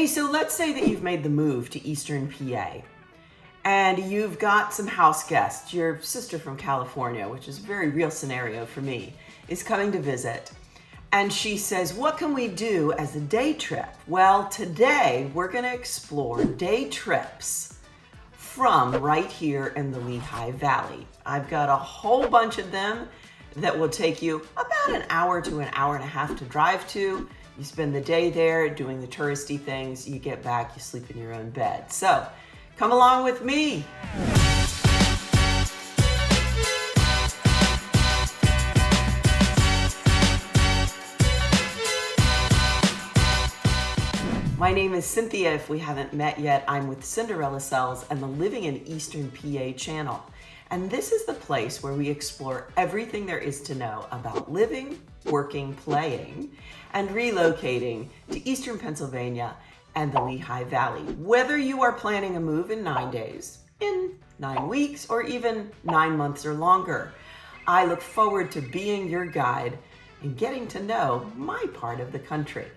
Okay, so let's say that you've made the move to Eastern PA and you've got some house guests. Your sister from California, which is a very real scenario for me, is coming to visit. And she says, what can we do as a day trip? Well, today we're going to explore day trips from right here in the Lehigh Valley. I've got a whole bunch of them that will take you about an hour to an hour and a half to drive to. You spend the day there doing the touristy things. You get back, you sleep in your own bed. So come along with me. My name is Cynthia. If we haven't met yet, I'm with Cinderella Cells and the Living in Eastern PA channel. And this is the place where we explore everything there is to know about living, working, playing, and relocating to Eastern Pennsylvania and the Lehigh Valley. Whether you are planning a move in 9 days, in 9 weeks, or even 9 months or longer, I look forward to being your guide and getting to know my part of the country.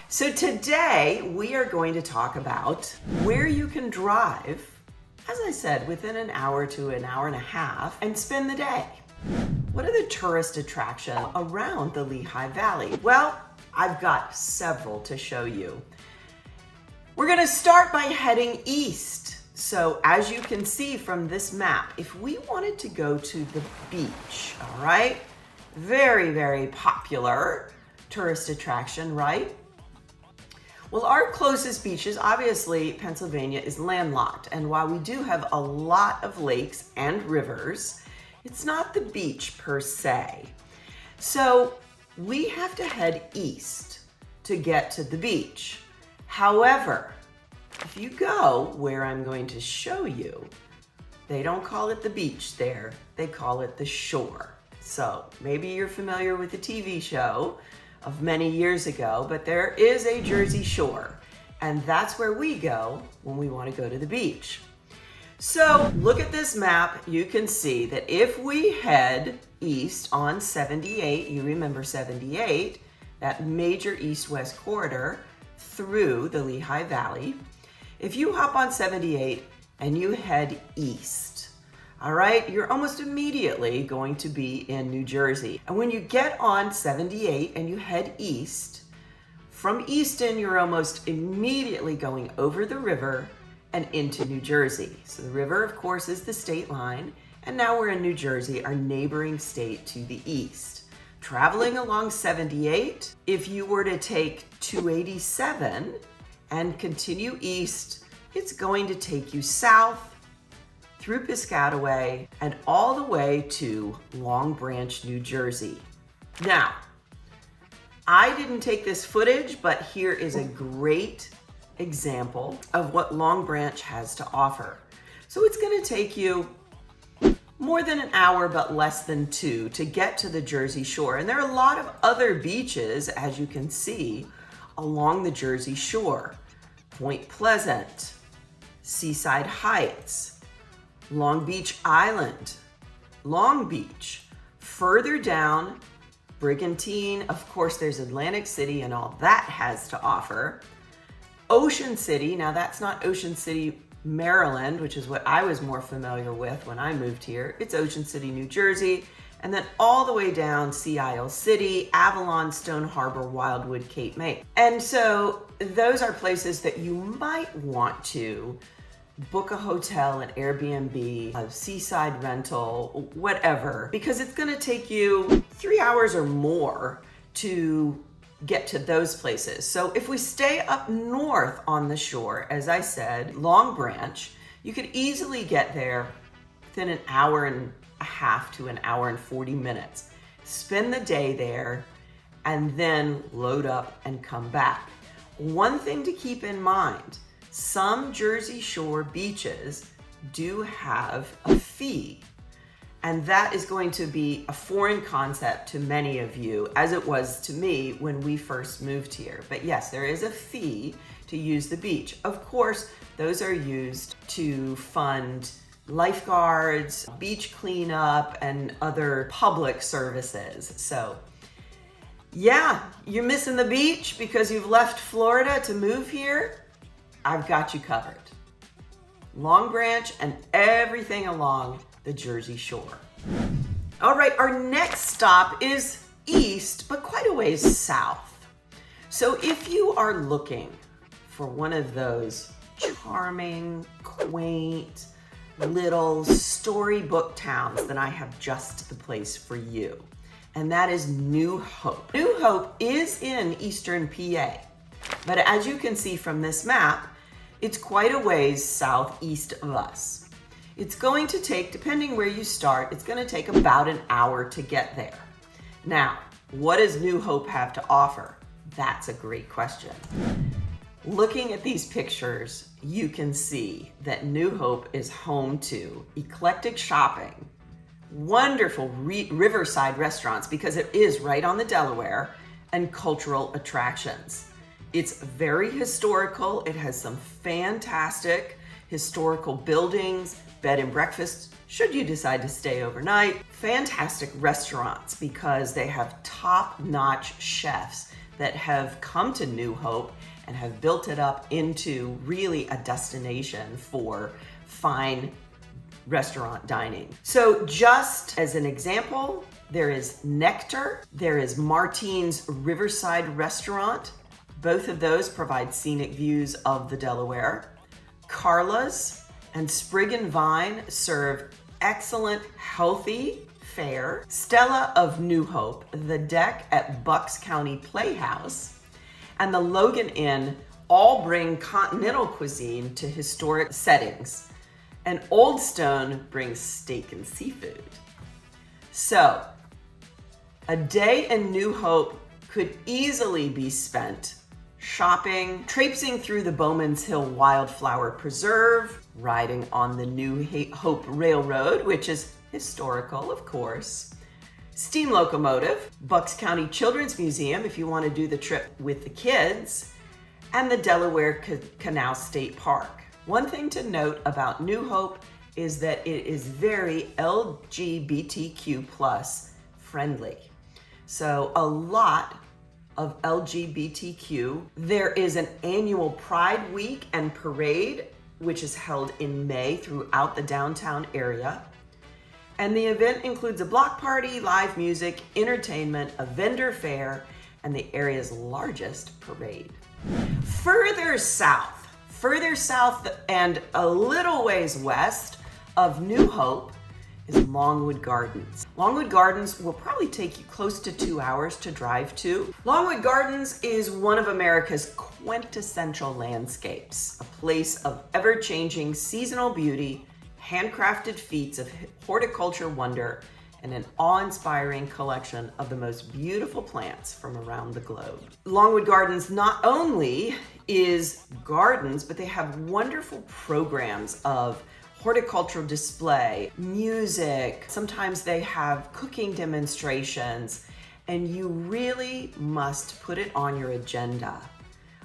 So today we are going to talk about where you can drive, as I said, within an hour to an hour and a half and spend the day. What are the tourist attractions around the Lehigh Valley? Well, I've got several to show you. We're going to start by heading east. So as you can see from this map, if we wanted to go to the beach, all right, very, very popular tourist attraction, right? Well, our closest beaches, obviously, Pennsylvania is landlocked. And while we do have a lot of lakes and rivers, it's not the beach per se. So we have to head east to get to the beach. However, if you go where I'm going to show you, they don't call it the beach there, they call it the shore. So maybe you're familiar with the TV show of many years ago, but there is a Jersey Shore, and that's where we go when we want to go to the beach. So look at this map. You can see that if we head east on 78, you remember 78, that major east-west corridor through the Lehigh Valley. If you hop on 78 and you head east, all right, you're almost immediately going to be in New Jersey. And when you get on 78 and you head east, from Easton, you're almost immediately going over the river and into New Jersey. So the river, of course, is the state line. And now we're in New Jersey, our neighboring state to the east. Traveling along 78, if you were to take 287 and continue east, it's going to take you south through Piscataway and all the way to Long Branch, New Jersey. Now, I didn't take this footage, but here is a great example of what Long Branch has to offer. So it's gonna take you more than an hour, but less than 2 to get to the Jersey Shore. And there are a lot of other beaches, as you can see, along the Jersey Shore. Point Pleasant, Seaside Heights, Long Beach Island, Long Beach. Further down, Brigantine, of course, there's Atlantic City and all that has to offer. Ocean City, now that's not Ocean City, Maryland, which is what I was more familiar with when I moved here. It's Ocean City, New Jersey, and then all the way down Sea Isle City, Avalon, Stone Harbor, Wildwood, Cape May. And so those are places that you might want to book a hotel, an Airbnb, a seaside rental, whatever, because it's gonna take you 3 hours or more to get to those places. So if we stay up north on the shore, as I said, Long Branch, you could easily get there within an hour and a half to an hour and 40 minutes. Spend the day there and then load up and come back. One thing to keep in mind, some Jersey Shore beaches do have a fee, and that is going to be a foreign concept to many of you, as it was to me when we first moved here. But yes, there is a fee to use the beach. Of course, those are used to fund lifeguards, beach cleanup, and other public services. So Yeah, you're missing the beach because you've left Florida to move here? I've got you covered. Long Branch and everything along the Jersey Shore. All right, our next stop is east, but quite a ways south. So if you are looking for one of those charming, quaint, little storybook towns, then I have just the place for you. And that is New Hope. New Hope is in eastern PA, but as you can see from this map, it's quite a ways southeast of us. It's going to take, depending where you start, it's going to take about an hour to get there. Now, what does New Hope have to offer? That's a great question. Looking at these pictures, you can see that New Hope is home to eclectic shopping, wonderful riverside restaurants because it is right on the Delaware, and cultural attractions. It's very historical. It has some fantastic historical buildings, bed and breakfast, should you decide to stay overnight. Fantastic restaurants because they have top-notch chefs that have come to New Hope and have built it up into really a destination for fine restaurant dining. So just as an example, there is Nectar, there is Martine's Riverside Restaurant. Both of those provide scenic views of the Delaware. Carla's and Sprig and Vine serve excellent, healthy fare. Stella of New Hope, The Deck at Bucks County Playhouse, and the Logan Inn all bring continental cuisine to historic settings. And Old Stone brings steak and seafood. So, a day in New Hope could easily be spent shopping, traipsing through the Bowman's Hill Wildflower Preserve, riding on the New Hope Railroad, which is historical, of course, steam locomotive, Bucks County Children's Museum if you want to do the trip with the kids, and the Delaware Canal State Park. One thing to note about New Hope is that it is very LGBTQ plus friendly. So a lot of LGBTQ. There is an annual Pride Week and Parade, which is held in May throughout the downtown area. And the event includes a block party, live music, entertainment, a vendor fair, and the area's largest parade. Further south and a little ways west of New Hope is Longwood Gardens. Longwood Gardens will probably take you close to 2 hours to drive to. Longwood Gardens is one of America's quintessential landscapes, a place of ever-changing seasonal beauty, handcrafted feats of horticulture wonder, and an awe-inspiring collection of the most beautiful plants from around the globe. Longwood Gardens not only is gardens, but they have wonderful programs of horticultural display, music. Sometimes they have cooking demonstrations, and you really must put it on your agenda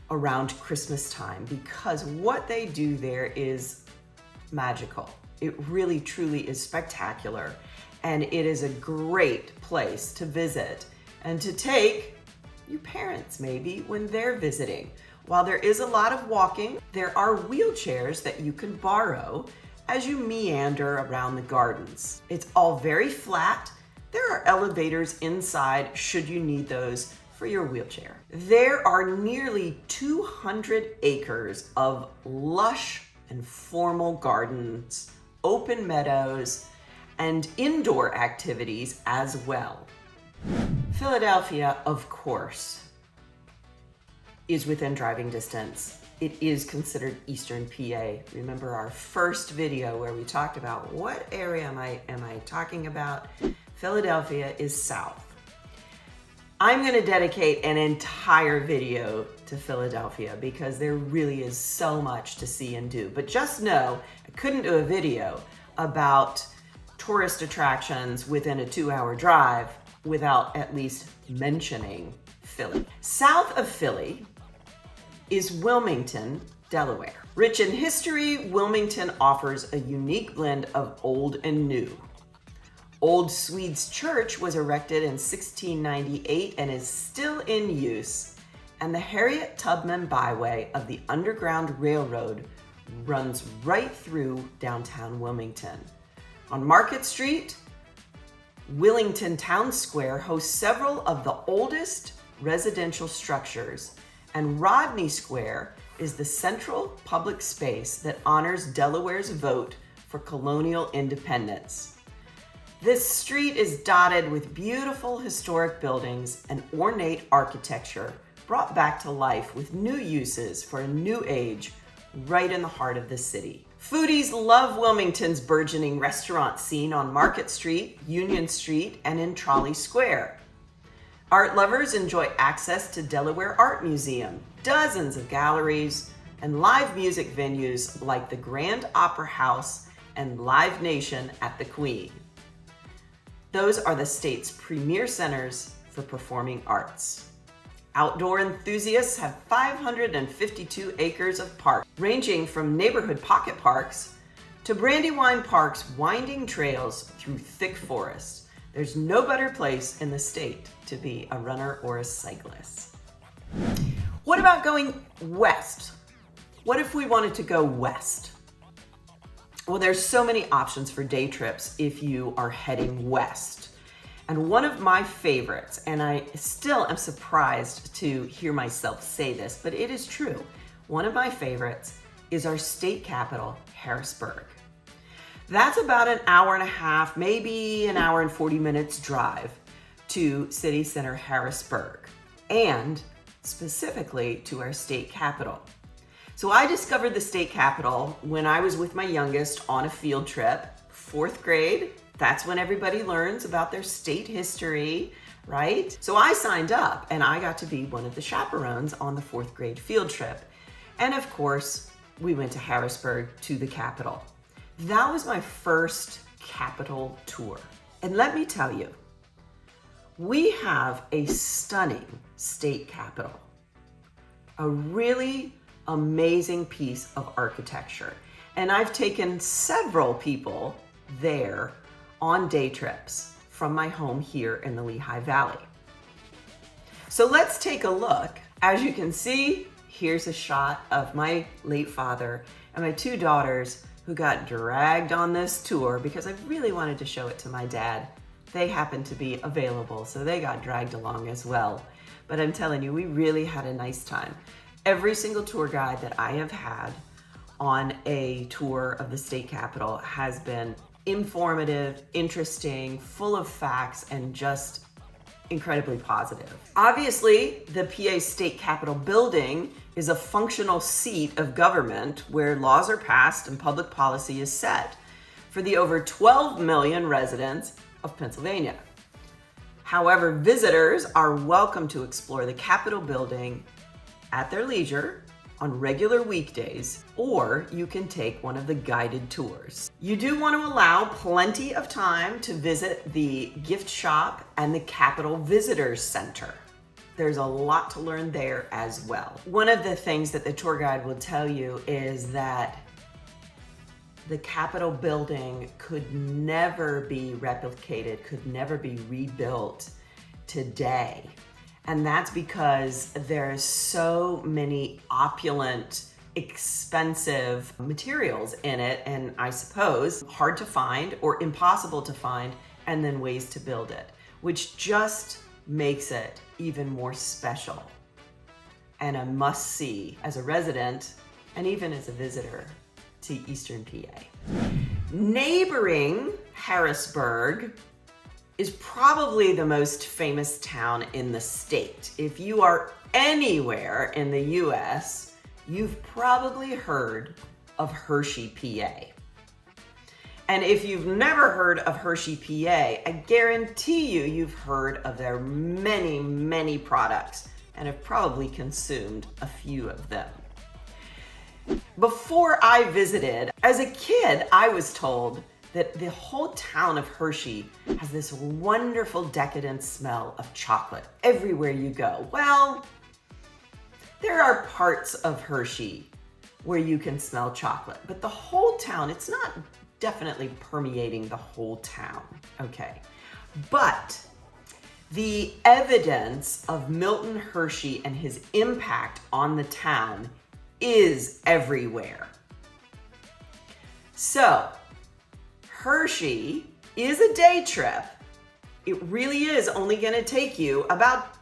around Christmas time because what they do there is magical. It really, truly is spectacular, and it is a great place to visit and to take your parents maybe when they're visiting. While there is a lot of walking, there are wheelchairs that you can borrow as you meander around the gardens. It's all very flat. There are elevators inside should you need those for your wheelchair. There are nearly 200 acres of lush and formal gardens, open meadows, and indoor activities as well. Philadelphia, of course, is within driving distance. It is considered Eastern PA. Remember our first video where we talked about what area am I talking about? Philadelphia is south. I'm gonna dedicate an entire video to Philadelphia because there really is so much to see and do. But just know, I couldn't do a video about tourist attractions within a 2-hour drive without at least mentioning Philly. South of Philly is Wilmington, Delaware. Rich in history, Wilmington offers a unique blend of old and new. Old Swedes Church was erected in 1698 and is still in use. And the Harriet Tubman Byway of the Underground Railroad runs right through downtown Wilmington. On Market Street, Wilmington Town Square hosts several of the oldest residential structures, and Rodney Square is the central public space that honors Delaware's vote for colonial independence. This street is dotted with beautiful historic buildings and ornate architecture brought back to life with new uses for a new age right in the heart of the city. Foodies love Wilmington's burgeoning restaurant scene on Market Street, Union Street, and in Trolley Square. Art lovers enjoy access to Delaware Art Museum, dozens of galleries, and live music venues like the Grand Opera House and Live Nation at the Queen. Those are the state's premier centers for performing arts. Outdoor enthusiasts have 552 acres of park, ranging from neighborhood pocket parks to Brandywine Park's winding trails through thick forests. There's no better place in the state to be a runner or a cyclist. What about going west? What if we wanted to go west? Well, there's so many options for day trips if you are heading west. And one of my favorites, and I still am surprised to hear myself say this, but it is true. One of my favorites is our state capital, Harrisburg. That's about an hour and a half, maybe an hour and 40 minutes drive to city center Harrisburg, and specifically to our state capital. So I discovered the state capital when I was with my youngest on a field trip, 4th grade. That's when everybody learns about their state history, right? So I signed up and I got to be one of the chaperones on the 4th grade field trip. And of course, we went to Harrisburg, to the capital. That was my first capital tour. And let me tell you, we have a stunning state capital, a really amazing piece of architecture. And I've taken several people there on day trips from my home here in the Lehigh Valley. So let's take a look. As you can see, here's a shot of my late father and my 2 daughters who got dragged on this tour because I really wanted to show it to my dad. They happened to be available, so they got dragged along as well. But I'm telling you, we really had a nice time. Every single tour guide that I have had on a tour of the state capital has been informative, interesting, full of facts, and just incredibly positive. Obviously, the PA State Capitol building is a functional seat of government where laws are passed and public policy is set for the over 12 million residents of Pennsylvania. However, visitors are welcome to explore the Capitol building at their leisure on regular weekdays, or you can take one of the guided tours. You do want to allow plenty of time to visit the gift shop and the Capitol Visitors Center. There's a lot to learn there as well. One of the things that the tour guide will tell you is that the Capitol building could never be replicated, could never be rebuilt today. And that's because there's so many opulent, expensive materials in it, and I suppose hard to find or impossible to find, and then ways to build it, which just makes it even more special and a must-see as a resident and even as a visitor to Eastern PA. Neighboring Harrisburg is probably the most famous town in the state. If you are anywhere in the US, you've probably heard of Hershey, PA. And if you've never heard of Hershey, PA, I guarantee you've heard of their many, many products and have probably consumed a few of them. Before I visited, as a kid, I was told that the whole town of Hershey has this wonderful decadent smell of chocolate everywhere you go. Well, there are parts of Hershey where you can smell chocolate, but the whole town, it's not definitely permeating the whole town. Okay, but the evidence of Milton Hershey and his impact on the town is everywhere. So, Hershey is a day trip. It really is only going to take you about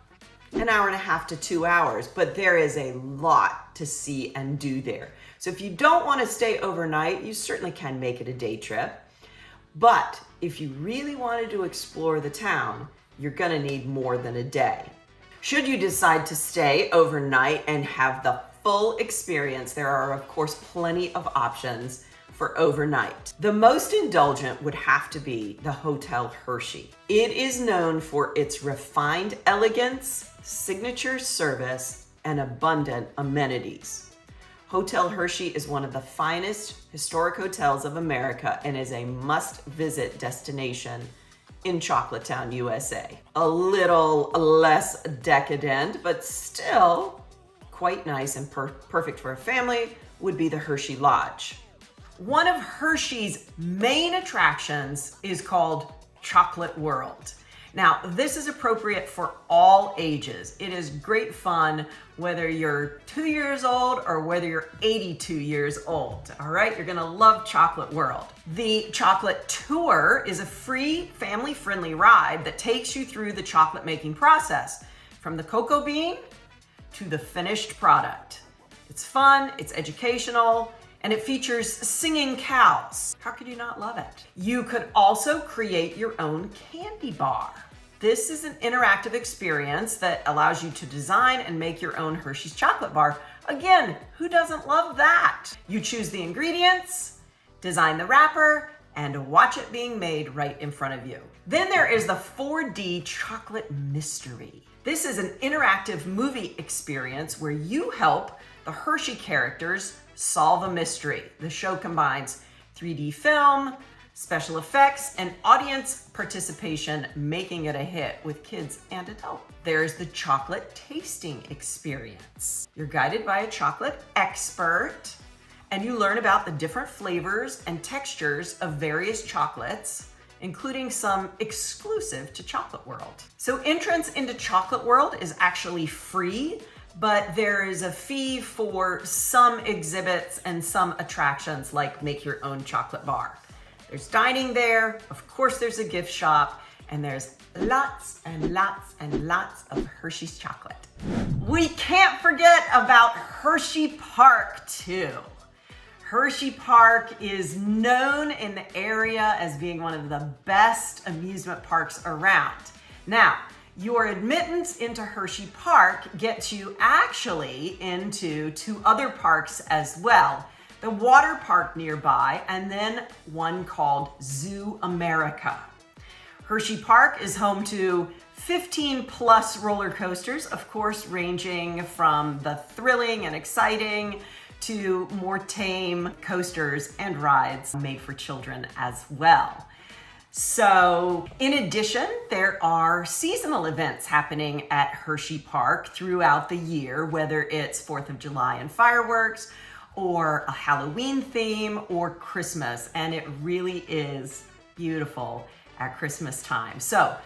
an hour and a half to 2 hours, but there is a lot to see and do there. So if you don't want to stay overnight, you certainly can make it a day trip. But if you really wanted to explore the town, you're going to need more than a day. Should you decide to stay overnight and have the full experience, there are of course plenty of options for overnight. The most indulgent would have to be the Hotel Hershey. It is known for its refined elegance, signature service, and abundant amenities. Hotel Hershey is one of the finest historic hotels of America and is a must-visit destination in Chocolatetown, USA. A little less decadent, but still quite nice and perfect for a family would be the Hershey Lodge. One of Hershey's main attractions is called Chocolate World. Now, this is appropriate for all ages. It is great fun whether you're 2 years old or whether you're 82 years old. All right, you're gonna love Chocolate World. The Chocolate Tour is a free, family-friendly ride that takes you through the chocolate making process, from the cocoa bean to the finished product. It's fun, it's educational, and it features singing cows. How could you not love it? You could also create your own candy bar. This is an interactive experience that allows you to design and make your own Hershey's chocolate bar. Again, who doesn't love that? You choose the ingredients, design the wrapper, and watch it being made right in front of you. Then there is the 4D Chocolate Mystery. This is an interactive movie experience where you help the Hershey characters solve a mystery. The show combines 3D film, special effects, and audience participation, making it a hit with kids and adults. There's the chocolate tasting experience. You're guided by a chocolate expert, and you learn about the different flavors and textures of various chocolates, including some exclusive to Chocolate World. So entrance into Chocolate World is actually free, but there is a fee for some exhibits and some attractions, like make your own chocolate bar. There's dining there, of course there's a gift shop, and there's lots and lots and lots of Hershey's chocolate. We can't forget about Hershey Park too. Hershey Park is known in the area as being one of the best amusement parks around. Now, your admittance into Hershey Park gets you actually into 2 other parks as well. The water park nearby, and then one called Zoo America. Hershey Park is home to 15 plus roller coasters, of course, ranging from the thrilling and exciting to more tame coasters and rides made for children as well. So, in addition, there are seasonal events happening at Hershey Park throughout the year, whether it's 4th of July and fireworks, or a Halloween theme, or Christmas, and it really is beautiful at Christmas time. So,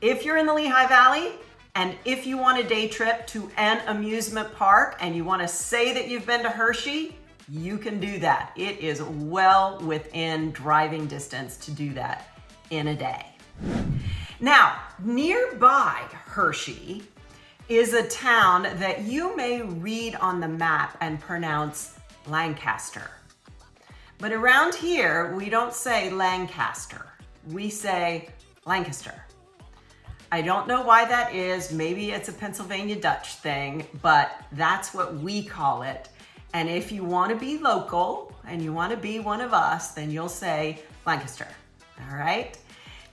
if you're in the Lehigh Valley, and if you want a day trip to an amusement park, and you want to say that you've been to Hershey, you can do that. It is well within driving distance to do that in a day. Now, nearby Hershey is a town that you may read on the map and pronounce Lancaster. But around here, we don't say Lancaster. We say Lancaster. I don't know why that is. Maybe it's a Pennsylvania Dutch thing, but that's what we call it. And if you want to be local and you want to be one of us, then you'll say Lancaster. All right?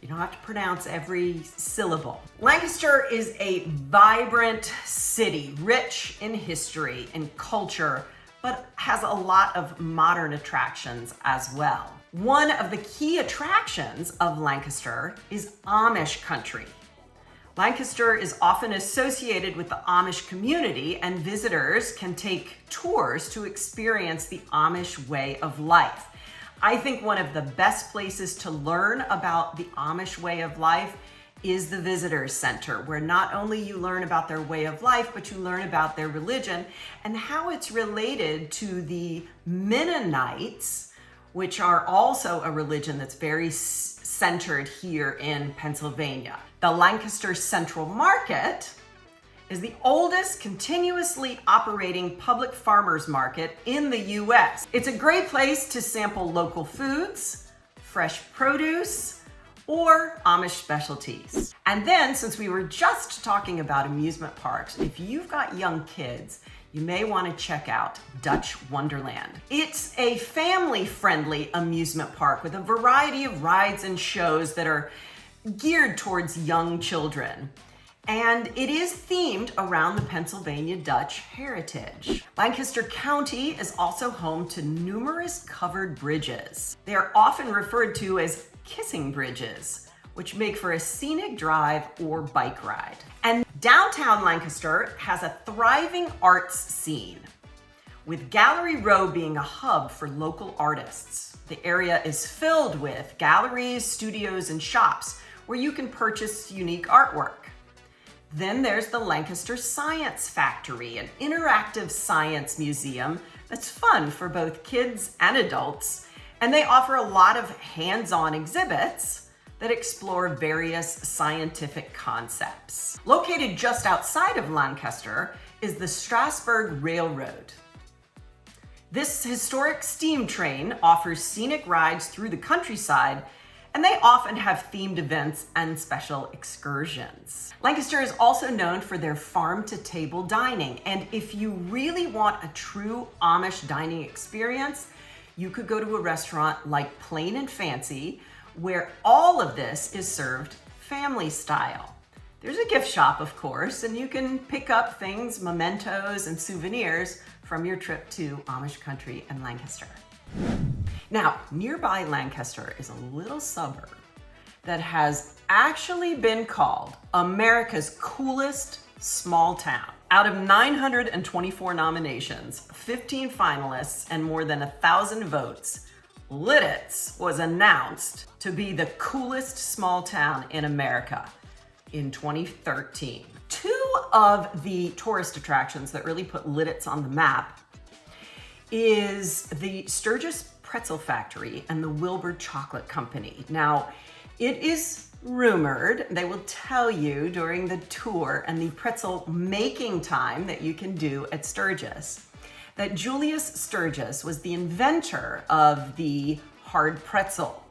You don't have to pronounce every syllable. Lancaster is a vibrant city, rich in history and culture, but has a lot of modern attractions as well. One of the key attractions of Lancaster is Amish country. Lancaster is often associated with the Amish community, and visitors can take tours to experience the Amish way of life. I think one of the best places to learn about the Amish way of life is the Visitor Center, where not only you learn about their way of life, but you learn about their religion and how it's related to the Mennonites, which are also a religion that's very centered here in Pennsylvania. The Lancaster Central Market is the oldest continuously operating public farmers market in the US. It's a great place to sample local foods, fresh produce, or Amish specialties. And then, since we were just talking about amusement parks, if you've got young kids, you may want to check out Dutch Wonderland. It's a family-friendly amusement park with a variety of rides and shows that are geared towards young children. And it is themed around the Pennsylvania Dutch heritage. Lancaster County is also home to numerous covered bridges. They are often referred to as kissing bridges, which make for a scenic drive or bike ride. And downtown Lancaster has a thriving arts scene, with Gallery Row being a hub for local artists. The area is filled with galleries, studios, and shops where you can purchase unique artwork. Then there's the Lancaster Science Factory, an interactive science museum that's fun for both kids and adults. And they offer a lot of hands-on exhibits that explore various scientific concepts. Located just outside of Lancaster is the Strasburg Railroad. This historic steam train offers scenic rides through the countryside, and they often have themed events and special excursions. Lancaster is also known for their farm-to-table dining, and if you really want a true Amish dining experience, you could go to a restaurant like Plain and Fancy, where all of this is served family style. There's a gift shop, of course, and you can pick up things, mementos, and souvenirs from your trip to Amish country and Lancaster. Now, nearby Lancaster is a little suburb that has actually been called America's coolest small town. Out of 924 nominations, 15 finalists, and more than 1,000 votes, Lititz was announced to be the coolest small town in America in 2013. Two of the tourist attractions that really put Lititz on the map is the Sturgis Pretzel Factory and the Wilbur Chocolate Company. Now, it is rumored, they will tell you during the tour and the pretzel making time that you can do at Sturgis, that Julius Sturgis was the inventor of the hard pretzel.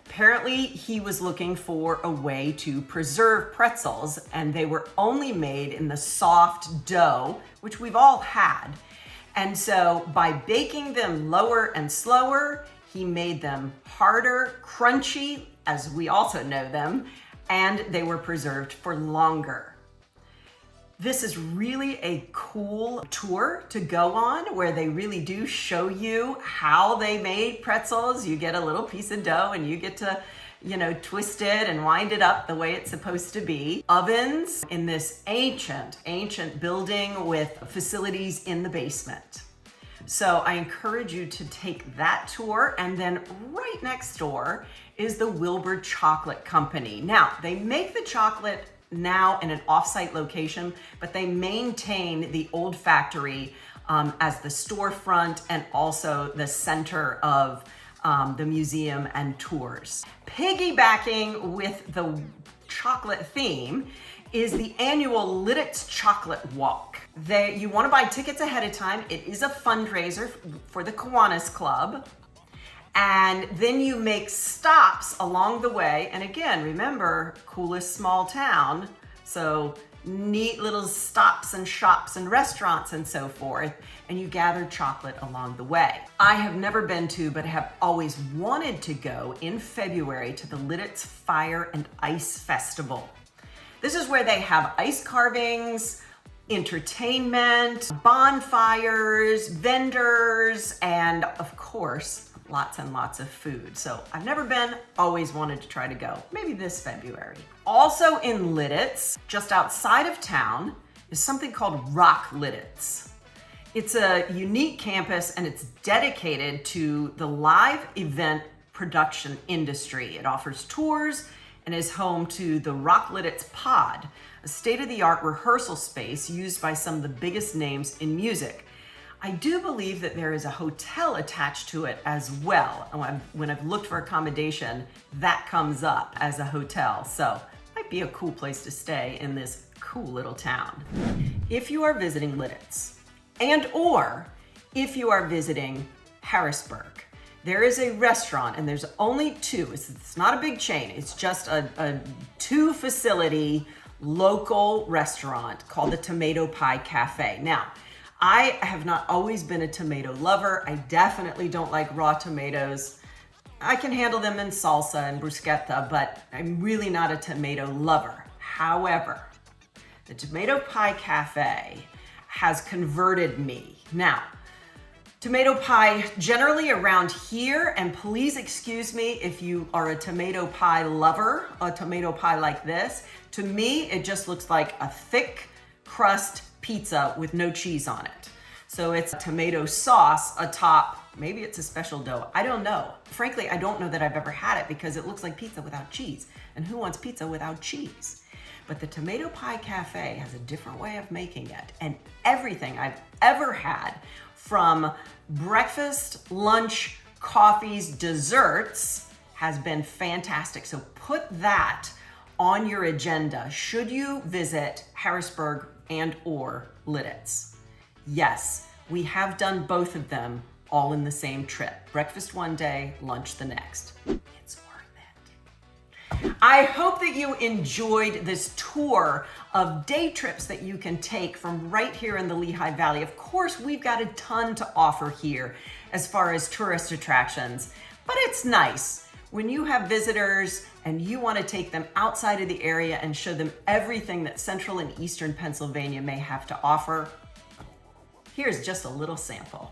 Apparently, he was looking for a way to preserve pretzels, and they were only made in the soft dough, which we've all had. And so by baking them lower and slower, he made them harder, crunchy, as we also know them, and they were preserved for longer. This is really a cool tour to go on, where they really do show you how they made pretzels. You get a little piece of dough and you get to, twist it and wind it up the way it's supposed to be. Ovens in this ancient building with facilities in the basement. So I encourage you to take that tour, and then right next door is the Wilbur Chocolate Company. Now, they make the chocolate now in an off-site location, but they maintain the old factory as the storefront and also the center of the museum and tours. Piggybacking with the chocolate theme is the annual Lititz Chocolate Walk. You want to buy tickets ahead of time. It is a fundraiser for the Kiwanis Club. And then you make stops along the way. And again, remember, coolest small town. So neat little stops and shops and restaurants and so forth. And you gather chocolate along the way. I have never been to, but have always wanted to go in February to the Lititz Fire and Ice Festival. This is where they have ice carvings, entertainment, bonfires, vendors, and of course, lots and lots of food. So I've never been, always wanted to try to go, maybe this February. Also in Lititz, just outside of town, is something called Rock Lititz. It's a unique campus and it's dedicated to the live event production industry. It offers tours and is home to the Lititz Pod, a state-of-the-art rehearsal space used by some of the biggest names in music. I do believe that there is a hotel attached to it as well. When I've looked for accommodation, that comes up as a hotel. So might be a cool place to stay in this cool little town. If you are visiting Lititz, or if you are visiting Harrisburg, there is a restaurant, and there's only two. It's not a big chain. It's just a two-facility local restaurant called the Tomato Pie Cafe. Now, I have not always been a tomato lover. I definitely don't like raw tomatoes. I can handle them in salsa and bruschetta, but I'm really not a tomato lover. However, the Tomato Pie Cafe has converted me. Now, tomato pie generally around here, and please excuse me if you are a tomato pie lover, a tomato pie like this. To me, it just looks like a thick crust pizza with no cheese on it. So it's tomato sauce atop, maybe it's a special dough, I don't know. Frankly, I don't know that I've ever had it because it looks like pizza without cheese. And who wants pizza without cheese? But the Tomato Pie Cafe has a different way of making it. And everything I've ever had, from breakfast, lunch, coffees, desserts, has been fantastic. So put that on your agenda should you visit Harrisburg or Lititz. Yes, we have done both of them all in the same trip. Breakfast one day, lunch the next. It's worth it. I hope that you enjoyed this tour of day trips that you can take from right here in the Lehigh Valley. Of course, we've got a ton to offer here as far as tourist attractions, but it's nice when you have visitors and you want to take them outside of the area and show them everything that central and eastern Pennsylvania may have to offer. Here's just a little sample.